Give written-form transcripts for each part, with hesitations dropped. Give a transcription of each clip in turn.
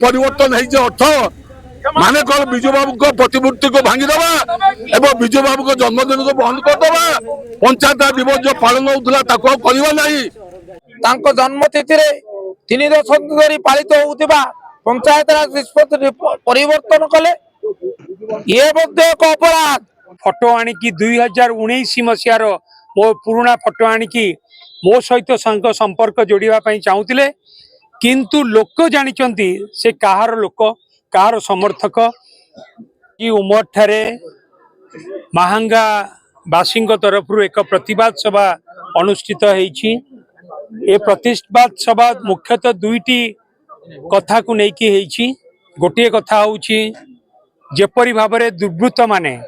परिवर्तन अर्थ माने कौन विजु बाबू को प्रतिमूर्ति को भांगीदबा एवं विजु बाबू को जन्मदिन को बंद करदबा पंचायत दिवस जो पालन होता जन्मतिथि 3 दशक धरी पालित होउतिबा पंचायत राज निष्पत्ति परिवर्तन कले ये एक अपराध। फोटो आनिकी 2019 मसीहार मो पुराना फोटो आनिकी मो सहित संपर्क जोड़ापी चाहूले किंतु लोक जानिचंती से कहार लोक कहार समर्थक कि उमर ठारे महांगा बासी तरफ एक प्रतिवाद सभा अनुष्ठित होईछि। ए प्रतिवाद सभा मुख्यतः दुईटी कथा को लेकिन होईछि। गोटे कथा होउछि जेपरी भाबरे दुर्वृत्त माने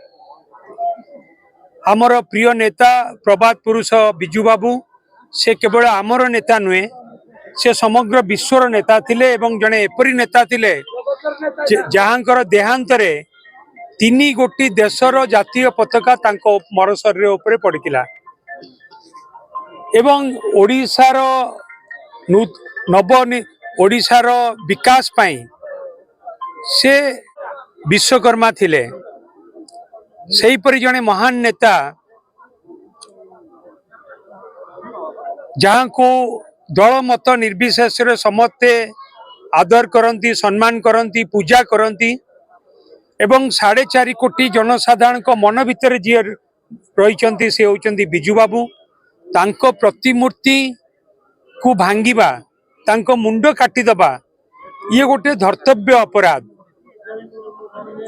आमर प्रिय नेता प्रभात पुरुष विजु बाबू से केवल आमर नेता नुहे से समग्र विश्वर नेता थिले एवं जने एपरी नेता थिले जहाँकर देहांतरे 3 गोटी देशर जातीय पताका तांको मर शरीर उपरे पड़िथिला एवं ओडिशार ओडिशार विकास पाई से विश्वकर्मा थिले। सही परि जने महान नेता जहाँ को दल मत निर्विशेष समस्ते आदर करती सम्मान करती पूजा करती एवं 4.5 कोटी जनसाधारण को मन भितर जी रही से होचंती विजु बाबू। तांको प्रतिमूर्ति को भांगिबा तांको मुंड काटिदबा ये गोटे धर्तव्य अपराध।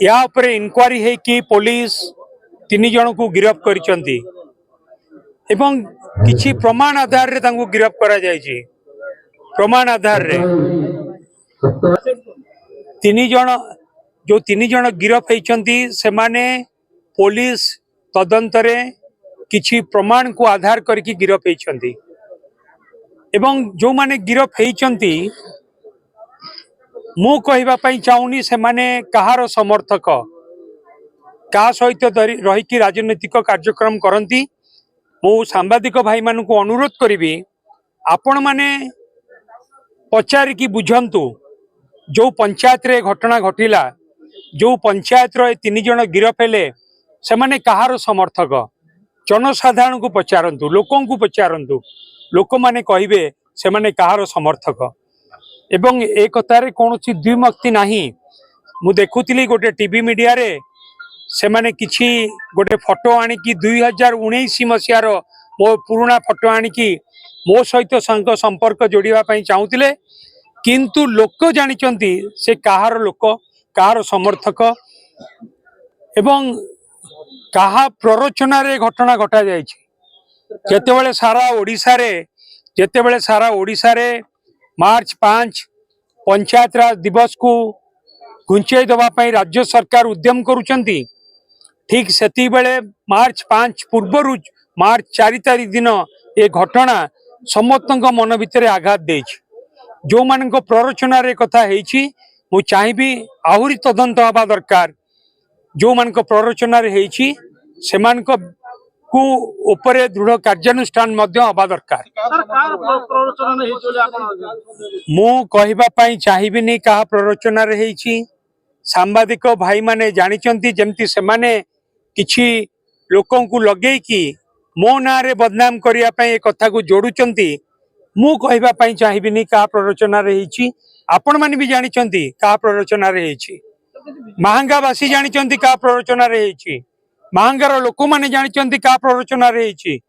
या उपरे इनक्वारी है कि पुलिस 3 जन को गिरफ्त करिसंती एवं किछि प्रमाण आधार रे तांको गिरफ्त करा जायछि। प्रमाण आधार रे 3 जन गिरफ्त होइछंती से माने पुलिस तदंतरे किछि प्रमाण को आधार करके गिरफ्त होइछंती एवं जो माने गिरफ्त होइछंती मु कहबा पई चाहूनी से माने कहार समर्थक का सहित रही राजनीतिक कार्यक्रम करती। मु सांबादिक भाई मान को अनुरोध करी आपण माने पचारिकी बुझंतु जो पंचायत रे घटना घटिला जो पंचायत रो 3 जन गिरफ्त हेले से माने कहार समर्थक जनसाधारण को पचारंतु लोकों को पचारंतु लोक माने कहिबे से माने कहार समर्थक एवं एक कथारे कौन द्विमक्ति नाही। मु देखुतिली गोटे टीवी मीडिया रे से माने किछि गोटे फोटो आनिकी 2019 मसीहार मो पुराना फोटो आनिकी मो सहित संपर्क जोड़ापी चाहूले किंतु लोक जानिचंती से कहार लोक कहार समर्थक एवं कहा प्ररोचना रे घटना घटा जायछि। जेतेबेले सारा ओडिशा रे मार्च 5 पंचायत राज दिवस को घुंचाई दबा पई राज्य सरकार उद्यम करुचंती ठीक सेती बेले मार्च 5 पूर्व मार्च 4 तारीख दिन ये घटना समस्त मन भितर आघात देछि। जो मान प्ररोचना रे कथा हेछि मु चाहिबी आहुरी तदंत हवा दरकार। जो मान प्ररोचना रे हेछि सेमान को ऊपर दृढ़ कार्यानुष्ठान हवा दरकार। मु कहबा पई चाहिबिनी कहा प्ररोचना रे हेछि। सांबादिक भाई माने जानिचंती जेमती से माने किछि लोकों को लगे कि मो ना रे बदनाम करिया पई ए कथा को जोड़ुचंती। मु कहबा पई चाहिबिनी कहा प्ररोचना रे हेछि। आपण माने भी जानिचंती कहा प्ररोचना रे हेछि। महांगावासी जानिचंती कहा प्ररोचना रे हेछि। महांगार लोक माने जानिचंती कहा प्ररोचना रे हेछि।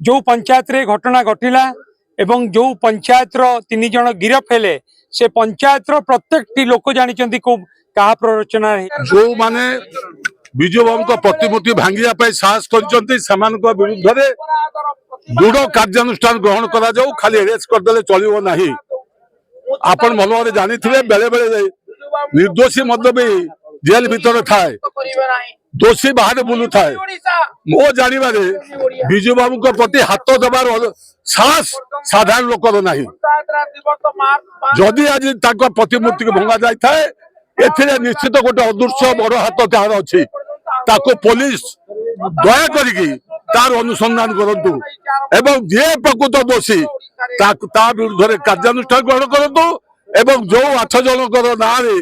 जो पंचायत रे घटना घटिला एवं जो पंचायत रो 3 जन गिरफ्त हेले से पंचायत रो प्रत्येक लोक जानिचंती को कहा प्ररोचना रे जो माने विजु बाबू को प्रतिमूर्ति भांगिया पे साहस करचंती समान को विरुद्ध रे दृढ़ कार्यानुष्ठान ग्रहण करा जाऊ। खाली अरेस्ट कर देले चलिबो नाही। आपण मन भाबे जानिथिबे बेले बेले निर्दोषी मध्य भी जेल भीतर थाए दोषी बाहर बुलू थाए। मो जानिबारे विजु बाबू को प्रति हाथ देबार साहस साधारण लोकर नाही। जदि आज ताको प्रतिमूर्ति को भंगा जाय थाए एथिरे निश्चित गोटे अदृश्य बड़ हाथ तार अछि। ताको पुलिस दया करिकी तार अनुसंधान करंतु एवं जे प्रकृत दोषी ता विरुद्ध कार्यानुष्ठान ग्रहण करंतु ଏବଂ ଯୋଉ 8 ଜଣଙ୍କର ନାଁରେ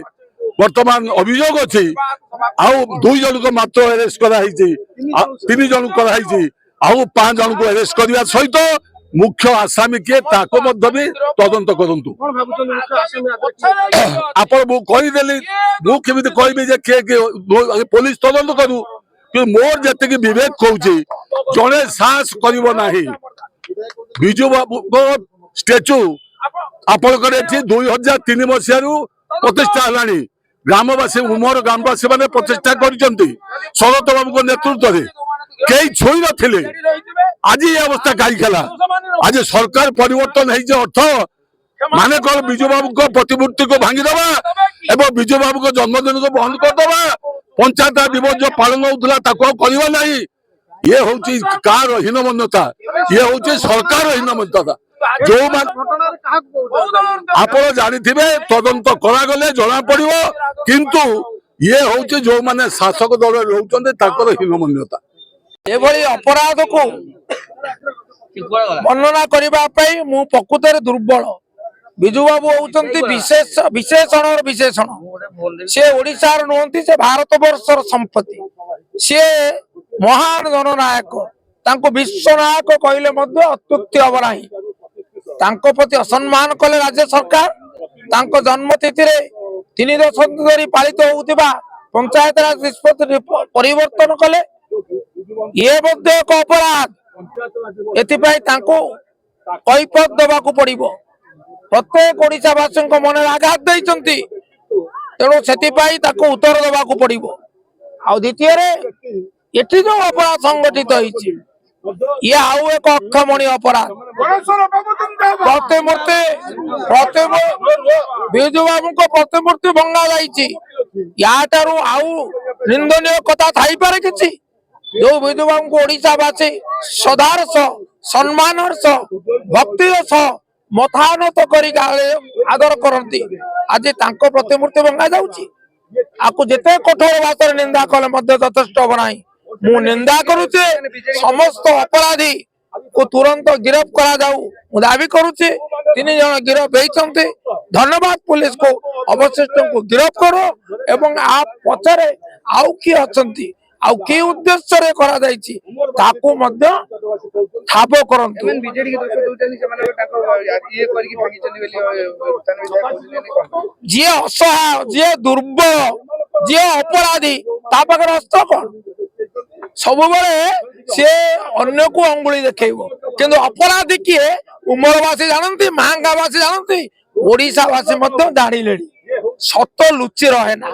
ବର୍ତ୍ତମାନ ଅଭିଯୋଗ ଅଛି ଆଉ 2 ଜଣଙ୍କୁ ମାତ୍ର ଆରେଷ୍ଟ କରାହେଇଛି 3 ଜଣଙ୍କୁ କରାହେଇଛି ଆଉ 5 ଜଣଙ୍କୁ ଆରେଷ୍ଟ କରିବା ସହିତ ମୁଖ୍ୟ ଆସାମୀ କିଏ ତାକୁ ମଧ୍ୟ ବି ତଦନ୍ତ କରନ୍ତୁ। ଆପଣ ମୁଁ କହିଦେଲି ମୁଁ କେମିତି କହିବି ଯେ କିଏ କିଏ ପୋଲିସ ତଦନ୍ତ କରୁ କିନ୍ତୁ ମୋର ଯେତିକି ବିବେକ କହୁଛି ଜଣେ ସାହସ କରିବ ନାହିଁ ବିଜୁ ବାବୁଙ୍କ ଷ୍ଟାଚ୍ୟୁ ଆପଣଙ୍କର ଏଠି 2003 ମସିହାରୁ ପ୍ରତିଷ୍ଠା ହେଲାଣି ଗ୍ରାମବାସୀ ମୋର ଗ୍ରାମବାସୀ ମାନେ ପ୍ରତିଷ୍ଠା କରିଛନ୍ତି ଶରତ ବାବୁଙ୍କ ନେତୃତ୍ୱରେ କେହି ଛୁଇଁ ନଥିଲେ ଆଜି ଏ ଅବସ୍ଥା କାହିଁକି ହେଲା ଆଜି ସରକାର ପରିବର୍ତ୍ତନ ହେଇଛି ଅର୍ଥ ମାନେ କଣ ବିଜୁ ବାବୁଙ୍କ ପ୍ରତିମୂର୍ତ୍ତିକୁ ଭାଙ୍ଗିଦବା ଏବଂ ବିଜୁ ବାବୁଙ୍କ ଜନ୍ମଦିନକୁ ବନ୍ଦ କରିଦବା ପଞ୍ଚାୟତ ଦିବସ ଯୋଉ ପାଳନ ହଉଥିଲା ତାକୁ ଆଉ କରିବା ନାହିଁ ଇଏ ହଉଛି କାହାର ହୀନମନ୍ୟତା ଇଏ ହଉଛି ସରକାର ହୀନମନ୍ୟତା ଯୋଉମାନେ ଆପଣ ଜାଣିଥିବେ ତଦନ୍ତ କରାଗଲେ ଜଣା ପଡିବ କିନ୍ତୁ ଇଏ ହଉଛି ଯୋଉମାନେ ଶାସକ ଦଳରେ ରହୁଛନ୍ତି ତାଙ୍କର ହୀନମନ୍ୟତା ଏଭଳି ଅପରାଧକୁ ବର୍ଣ୍ଣନା କରିବା ପାଇଁ ମୁଁ ପ୍ରକୃତରେ ଦୁର୍ବଳ। ବିଜୁ ବାବୁ ହଉଛନ୍ତି ବିଶେଷଣର ବିଶେଷଣ ସେ ଓଡିଶାର ନୁହନ୍ତି ସେ ଭାରତ ବର୍ଷର ସମ୍ପତ୍ତି ସେ ମହାନ ଜନନାୟକ ତାଙ୍କୁ ବିଶ୍ୱନାୟକ କହିଲେ ମଧ୍ୟ ଅତ୍ୟୁକ୍ତି ହବ ନାହିଁ। ତାଙ୍କ ପ୍ରତି ଅସମ୍ମାନ କଲେ ରାଜ୍ୟ ସରକାର ତାଙ୍କ ଜନ୍ମ ତିଥିରେ 3 ଦଶନ୍ଧି ଧରି ପାଳିତ ହେଉଥିବା ପଞ୍ଚାୟତରାଜ ନିଷ୍ପତ୍ତି ପରିବର୍ତ୍ତନ କଲେ ଇଏ ମଧ୍ୟ ଏକ ଅପରାଧ ଏଥିପାଇଁ ତାଙ୍କୁ କୈଫିୟତ ଦେବାକୁ ପଡିବ। ପ୍ରତ୍ୟେକ ଓଡିଶାବାସୀଙ୍କ ମନରେ ଆଘାତ ଦେଇଛନ୍ତି ତେଣୁ ସେଥିପାଇଁ ତାକୁ ଉତ୍ତର ଦେବାକୁ ପଡିବ। ଆଉ ଦ୍ୱିତୀୟରେ ଏଠି ଯୋଉ ଅପରାଧ ସଂଗଠିତ ହେଇଛି ଇଏ ଆଉ ଏକ ଅକ୍ଷମଣୀୟ ଅପରାଧ ବିଜୁ ବାବୁଙ୍କ ପ୍ରତିମୂର୍ତ୍ତି ଭଙ୍ଗା ଯାଇଛି ୟାଠାରୁ ଆଉ ନିନ୍ଦନୀୟ କଥା ଥାଇପାରେ କିଛି ଯୋଉ ବିଜୁ ବାବୁଙ୍କୁ ଓଡିଶାବାସୀ ଶ୍ରଦ୍ଧାର ସହ ସମ୍ମାନର ସହ ଭକ୍ତିର ସହ ମଥାନତ କରି ଆଦର କରନ୍ତି ଆଜି ତାଙ୍କ ପ୍ରତିମୂର୍ତ୍ତି ଭଙ୍ଗା ଯାଉଛି ଆକୁ ଯେତେ କଠୋର ଭାଷାରେ ନିନ୍ଦା କଲେ ମଧ୍ୟ ଯଥେଷ୍ଟ ହବ ନାହିଁ। ମୁଁ ନିନ୍ଦା କରୁଛି ସମସ୍ତ ଅପରାଧୀ କୁ ତୁରନ୍ତ ଗିରଫ କରାଯାଉ ମୁଁ ଦାବି କରୁଛି 3 ଜଣ ଗିରଫ ହେଇଛନ୍ତି ଧନ୍ୟବାଦ ପୁଲିସ କୁ ଅବଶିଷ୍ଟଙ୍କୁ ଗିରଫ କରୁ ଏବଂ ଆ ପଛରେ ଆଉ କିଏ ଅଛନ୍ତି ଆଉ କି ଉଦ୍ଦେଶ୍ୟରେ କରାଯାଇଛି ତାକୁ ମଧ୍ୟ ଠାବ କରନ୍ତୁ। ଯିଏ ଅସହାୟ ଯିଏ ଦୁର୍ବଳ ଯିଏ ଅପରାଧୀ ତା ପାଖରେ ଅସ୍ତ୍ର କଣ ସବୁବେଳେ ସିଏ ଅନ୍ୟକୁ ଅଙ୍ଗୁଳି ଦେଖେଇବ କିନ୍ତୁ ଅପରାଧୀ କିଏ ଉମରବାସୀ ଜାଣନ୍ତି ମାହାଙ୍ଗାବାସୀ ଜାଣନ୍ତି ଓଡିଶାବାସୀ ମଧ୍ୟ ଜାଣିଲେଣି ସତ ଲୁଚି ରହେ ନା।